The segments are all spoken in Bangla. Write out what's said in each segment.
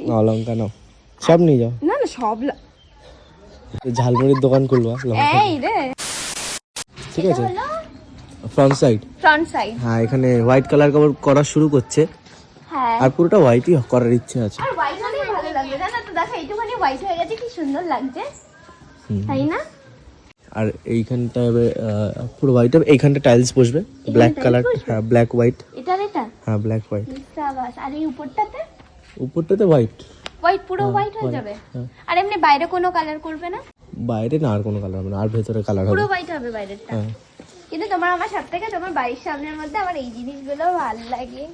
নাও লঙ্কা নাও, সব নিয়ে যাও। না না সব ঝালমুড়ির দোকান খুলবা লঙ্কা, এই রে ঠিক আছে। Front side, front side. হ্যাঁ এখানে হোয়াইট কালার কভার করা শুরু করছে, হ্যাঁ আর পুরোটা হোয়াইটই করার ইচ্ছে আছে। আর হোয়াইট হলেই ভালো লাগবে, জানো তো? দেখো এইটুখানি হোয়াইট হয়ে গেছে, কি সুন্দর লাগছে, তাই না? আর এইখানটা পুরো হোয়াইট হবে, এইখানটা টাইলস বসবে ব্ল্যাক কালার, হ্যাঁ ব্ল্যাক হোয়াইট, এটা এটা হ্যাঁ ব্ল্যাক হোয়াইট। সাবাস। আর এই উপরটাতে উপরটাতে হোয়াইট, হোয়াইট, পুরো হোয়াইট হয়ে যাবে। আর এমনি বাইরে কোনো কালার করবে না? বাইরে না আর কোনো কালার হবে না, আর ভেতরে কালার হবে। পুরো হোয়াইট হবে বাইরেরটা। হ্যাঁ কিন্তু তোমার আমার সব থেকে তোমার বাড়ির সামনের মধ্যে আমার এই জিনিসগুলো ভালো লাগে।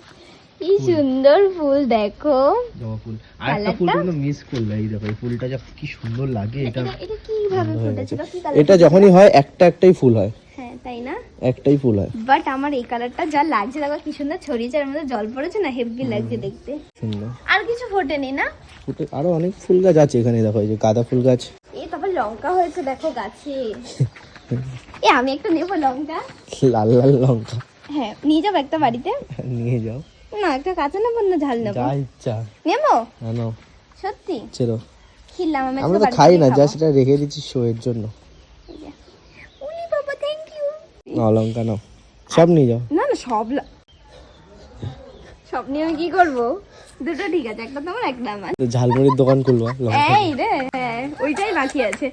কি সুন্দর ফুল দেখো, জবা ফুল। আর একটা ফুল কিন্তু মিস করলে, এই দেখো এই ফুলটা যা কি সুন্দর লাগে। এটা এটা কিভাবে ফুটেছিল, কি কালার? এটা যখনই হয় একটাই ফুল হয়। হ্যাঁ তাই না? একটাই ফুল হয়, বাট আমার এই কালারটা যা লাগছে, দেখো কি সুন্দর ছড়িয়েছে, এর মধ্যে জল পড়েছে না, হেভি লাগছে দেখতে। সুন্দর। আর কিছু ফোটেনি না? ফুটে আরো অনেক ফুল গাছ আছে এখানে, দেখো এই যে গাঁদা ফুল গাছ। এই তারপর লঙ্কা হয়েছে দেখো গাছে। আমি একটা নেবো লঙ্কা, লাল লাল লঙ্কা। হ্যাঁ নিয়ে যাবো একটা বাড়িতে। নিয়ে যাও, না একটা কাঁচা নেবো না ঝাল নেবো? যা ইচ্ছা নেবো নাও। সত্যি? চলো, খেলাম আমি, আমরা তো খাই না, যা সেটা রেখে দিচ্ছি শো এর জন্য। উনি বাবা থ্যাংক ইউ। নাও লঙ্কা নাও, সব নিয়ে যাও। না না সব সব নিয়ে আমি কি করবো? দুটো ঠিক আছে, একটা তোমার একটা আমার। ঝালমুড়ির দোকান খুলবা লঙ্কা। এই রে, হ্যাঁ ওইটাই বাকি আছে।